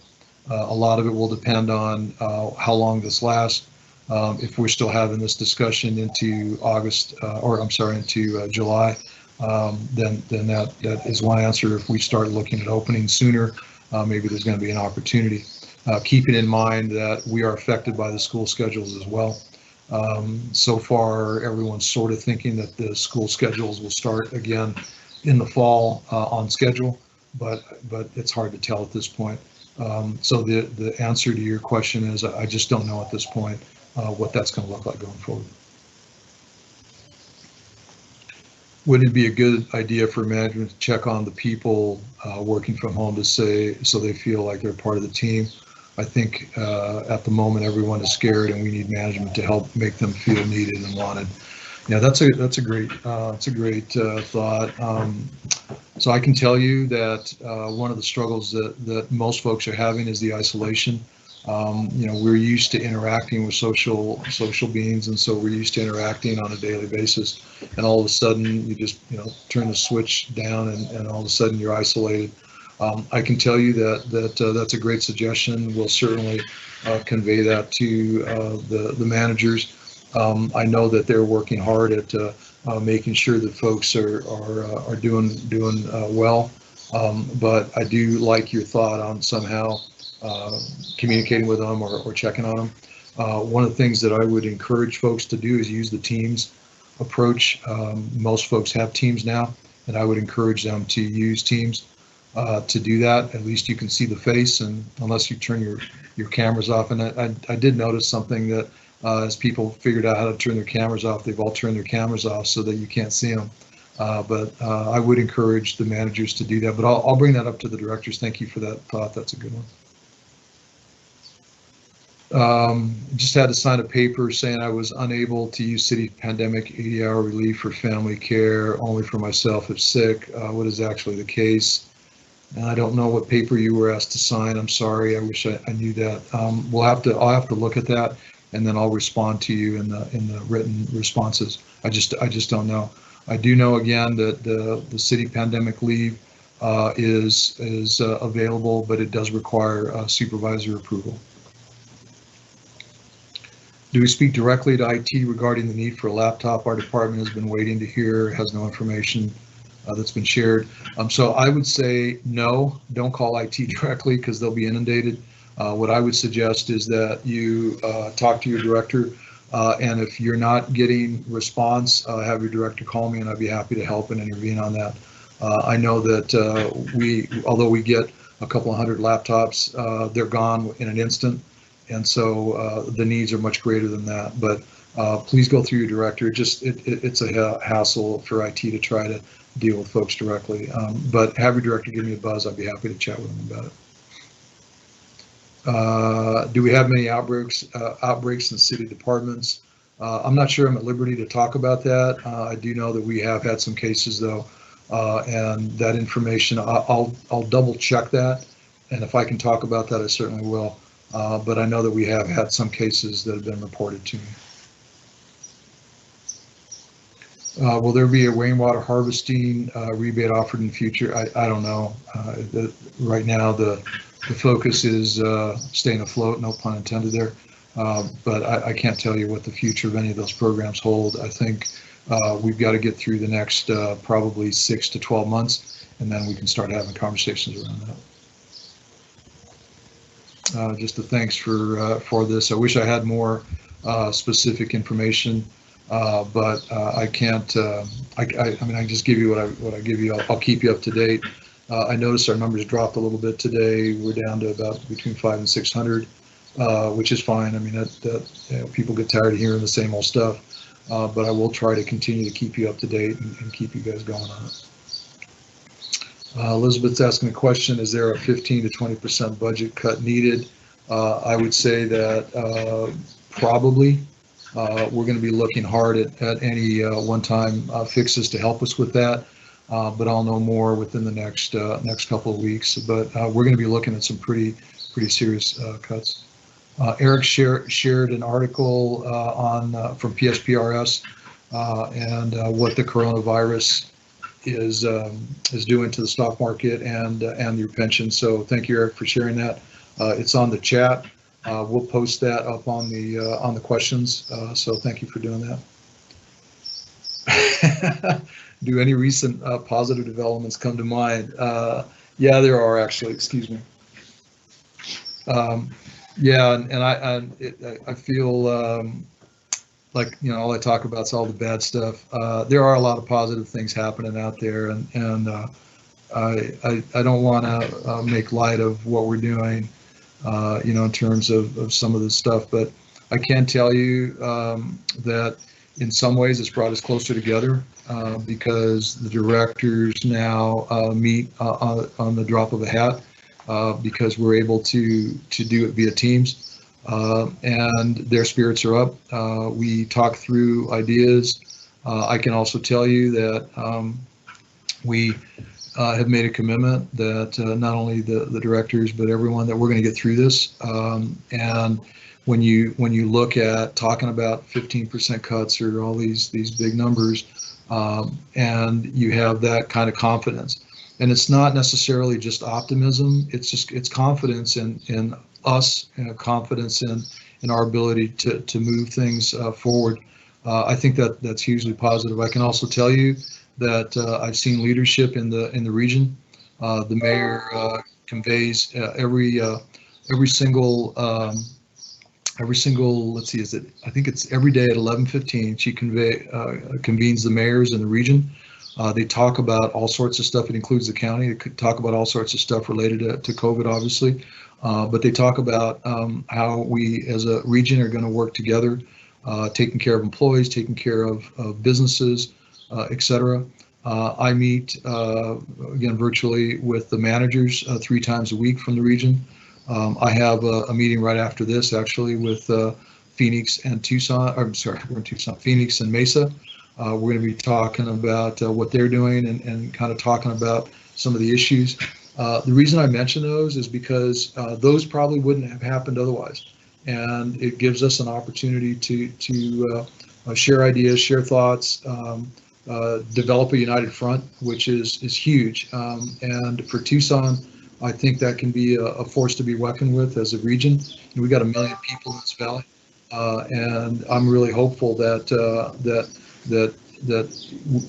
S1: A lot of it will depend on how long this lasts. If we're still having this discussion into August, into July, then that is one answer. If we start looking at opening sooner, maybe there's going to be an opportunity. Keeping in mind that we are affected by the school schedules as well. So far, everyone's sort of thinking that the school schedules will start again in the fall on schedule, but it's hard to tell at this point. So the answer to your question is I just don't know at this point what that's going to look like going forward. Would it be a good idea for management to check on the people working from home to say so they feel like they're part of the team? I think at the moment everyone is scared, and we need management to help make them feel needed and wanted. Yeah, that's a great thought. So I can tell you that one of the struggles that most folks are having is the isolation. We're used to interacting with social beings, and so we're used to interacting on a daily basis. And all of a sudden, you just turn the switch down, and all of a sudden you're isolated. I can tell you that that's a great suggestion. We'll certainly convey that to the managers. I know that they're working hard at making sure that folks are doing well. But I do like your thought on somehow communicating with them or checking on them. One of the things that I would encourage folks to do is use the Teams approach. Most folks have Teams now, and I would encourage them to use Teams to do that. At least you can see the face, and unless you turn your cameras off. And I did notice something that As people figured out how to turn their cameras off, they've all turned their cameras off so that you can't see them. But I would encourage the managers to do that. But I'll bring that up to the directors. Thank you for that thought. That's a good one. Just had to sign a paper saying I was unable to use city pandemic 80-hour relief for family care, only for myself if sick. What is actually the case? And I don't know what paper you were asked to sign. I'm sorry. I wish I knew that. I'll have to look at that, and then I'll respond to you in the written responses. I just don't know. I do know again that the city pandemic leave is available, but it does require supervisor approval. Do we speak directly to IT regarding the need for a laptop? Our department has been waiting to hear, has no information that's been shared. So I would say no, don't call IT directly because they'll be inundated. What I would suggest is that you talk to your director, and if you're not getting response, have your director call me and I'd be happy to help and intervene on that. I know that although we get a couple of hundred laptops, they're gone in an instant. And so the needs are much greater than that. But please go through your director. It's a hassle for IT to try to deal with folks directly. But have your director give me a buzz. I'd be happy to chat with them about it. Do we have many outbreaks in city departments? I'm not sure I'm at liberty to talk about that. I do know that we have had some cases though, and that information, I'll double check that. And if I can talk about that, I certainly will. But I know that we have had some cases that have been reported to me. Will there be a rainwater harvesting rebate offered in the future? I don't know. Right now, the focus is staying afloat, no pun intended there. But I can't tell you what the future of any of those programs hold. I think we've got to get through the next probably 6 to 12 months, and then we can start having conversations around that. Just a thanks for this. I wish I had more specific information, but I can't. I mean, I just give you what I give you. I'll keep you up to date. I noticed our numbers dropped a little bit today. We're down to about between 500 and 600, which is fine. I mean, that people get tired of hearing the same old stuff, but I will try to continue to keep you up to date and keep you guys going on it. Elizabeth's asking a question, is there a 15 to 20% budget cut needed? I would say that probably we're going to be looking hard at any one-time fixes to help us with that, but I'll know more within the next couple of weeks. But we're going to be looking at some pretty serious cuts. Eric shared an article from PSPRS and what the coronavirus is doing to the stock market and your pension. So thank you, Eric, for sharing that. It's on the chat. We'll post that up on the questions. So thank you for doing that. Do any recent positive developments come to mind? Yeah, there are actually. Excuse me. Yeah, and I feel like, you know, all I talk about is all the bad stuff. There are a lot of positive things happening out there, and I don't want to make light of what we're doing, you know, in terms of some of this stuff. But I can tell you that in some ways it's brought us closer together because the directors now meet on the drop of a hat because we're able to do it via Teams. And their spirits are up. We talk through ideas. I can also tell you that we have made a commitment that not only the directors but everyone, that we're going to get through this. And when you look at talking about 15% cuts or all these big numbers, and you have that kind of confidence, and it's not necessarily just optimism. It's confidence in us, confidence in our ability to move things forward. I think that's hugely positive. I can also tell you that I've seen leadership in the region. The mayor conveys every single. Let's see, I think it's every day at 11:15. She convenes the mayors in the region. They talk about all sorts of stuff. It includes the county. They could talk about all sorts of stuff related to COVID, obviously. But they talk about how we as a region are going to work together, taking care of employees, taking care of businesses, et cetera. I meet, again, virtually with the managers 3 times a week from the region. I have a meeting right after this, actually, with Phoenix and Tucson. I'm sorry, we're in Tucson, Phoenix and Mesa. We're going to be talking about what they're doing and kind of talking about some of the issues. The reason I mention those is because those probably wouldn't have happened otherwise. And it gives us an opportunity to share ideas, share thoughts, develop a united front, which is huge. And for Tucson, I think that can be a force to be reckoned with as a region. And we got 1 million people in this valley, and I'm really hopeful that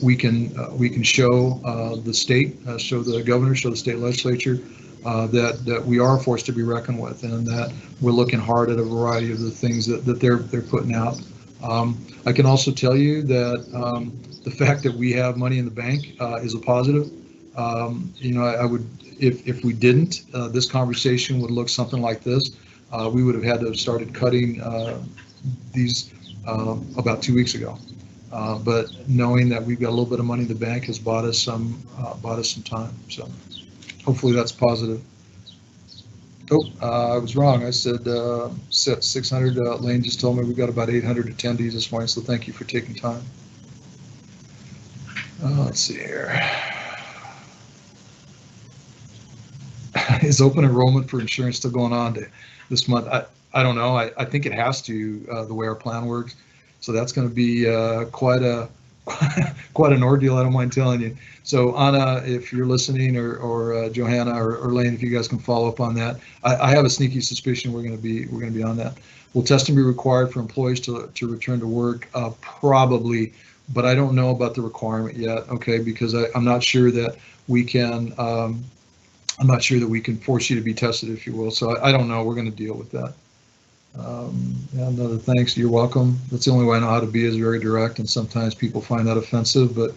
S1: we can show the state, show the governor, show the state legislature that we are a force to be reckoned with, and that we're looking hard at a variety of the things that they're putting out. I can also tell you that the fact that we have money in the bank is a positive. I would, if we didn't, this conversation would look something like this. We would have had to have started cutting these about 2 weeks ago. But knowing that we've got a little bit of money in the bank has bought us some time. So hopefully that's positive. Oh, I was wrong. I said 600. Lane just told me we got about 800 attendees this morning. So thank you for taking time. Let's see here. Is open enrollment for insurance still going on this month? I don't know. I think it has to, the way our plan works. So that's going to be quite an ordeal. I don't mind telling you. So Anna, if you're listening, or Johanna or Lane, if you guys can follow up on that. I have a sneaky suspicion we're going to be on that. Will testing be required for employees to return to work? Probably, but I don't know about the requirement yet. Okay, because I'm not sure that we can. I'm not sure that we can force you to be tested, if you will. So I don't know. We're going to deal with that. Another thanks. You're welcome. That's the only way I know how to be, is very direct, and sometimes people find that offensive, but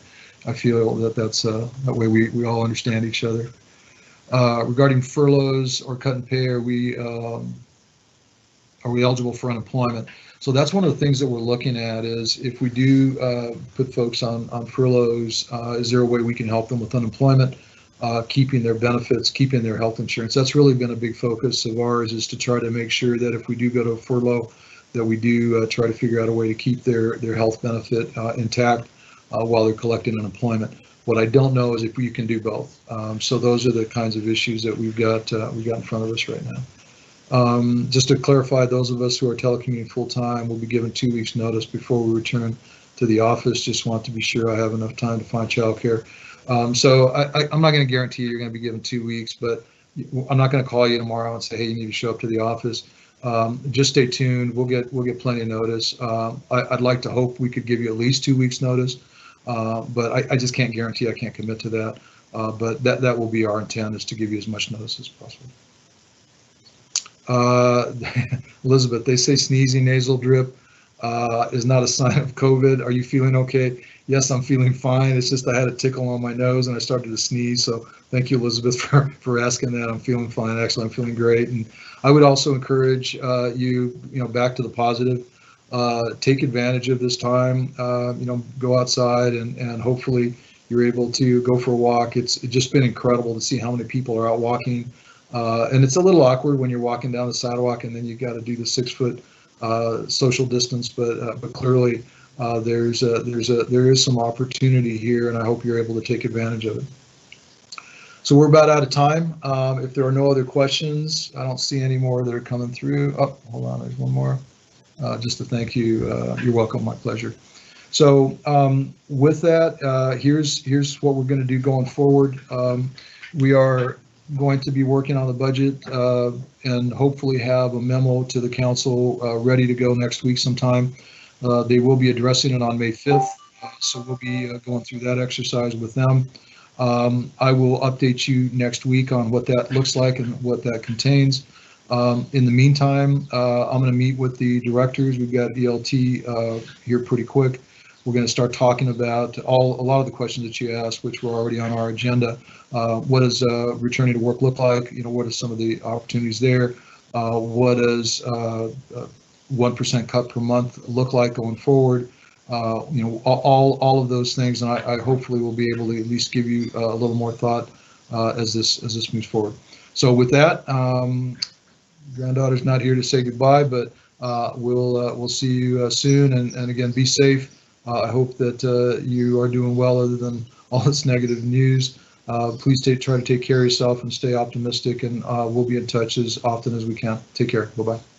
S1: I feel that that's that way we all understand each other. Regarding furloughs or cut and pay, are we eligible for unemployment? So that's one of the things that we're looking at, is if we do put folks on furloughs, is there a way we can help them with unemployment? Keeping their benefits, keeping their health insurance. That's really been a big focus of ours, is to try to make sure that if we do go to a furlough, that we do try to figure out a way to keep their health benefit intact while they're collecting unemployment. What I don't know is if you can do both. So those are the kinds of issues that we've got in front of us right now. Just to clarify, those of us who are telecommuting full time will be given 2 weeks notice before we return to the office. Just want to be sure I have enough time to find childcare. So I'm not going to guarantee you're going to be given 2 weeks, but I'm not going to call you tomorrow and say, hey, you need to show up to the office. Just stay tuned. We'll get plenty of notice. I'd like to hope we could give you at least 2 weeks notice, but I just can't guarantee. I can't commit to that. But that will be our intent, is to give you as much notice as possible. Elizabeth, they say sneezing, nasal drip is not a sign of COVID. Are you feeling okay? Yes, I'm feeling fine. It's just I had a tickle on my nose and I started to sneeze. So thank you, Elizabeth, for asking that. I'm feeling fine. Actually, I'm feeling great. And I would also encourage you back to the positive. Take advantage of this time. Go outside and hopefully you're able to go for a walk. It's just been incredible to see how many people are out walking. And it's a little awkward when you're walking down the sidewalk and then you got to do the 6 foot social distance, but clearly there is some opportunity here, and I hope you're able to take advantage of it. So we're about out of time. If there are no other questions, I don't see any more that are coming through. Oh, hold on, there's one more. Just to thank you. You're welcome. My pleasure. So with that, here's what we're going to do going forward. We are going to be working on the budget and hopefully have a memo to the council ready to go next week sometime. They will be addressing it on May 5th, so we'll be going through that exercise with them. I will update you next week on what that looks like and what that contains. In the meantime, I'm going to meet with the directors. We've got ELT here pretty quick. We're going to start talking about a lot of the questions that you asked, which were already on our agenda. What does returning to work look like? What are some of the opportunities there? What does 1% cut per month look like going forward? All of those things, and I hopefully will be able to at least give you a little more thought as this moves forward. So with that, granddaughter's not here to say goodbye, but we'll see you soon. And again, be safe. I hope that you are doing well other than all this negative news. Please try to take care of yourself and stay optimistic, and we'll be in touch as often as we can. Take care. Bye-bye.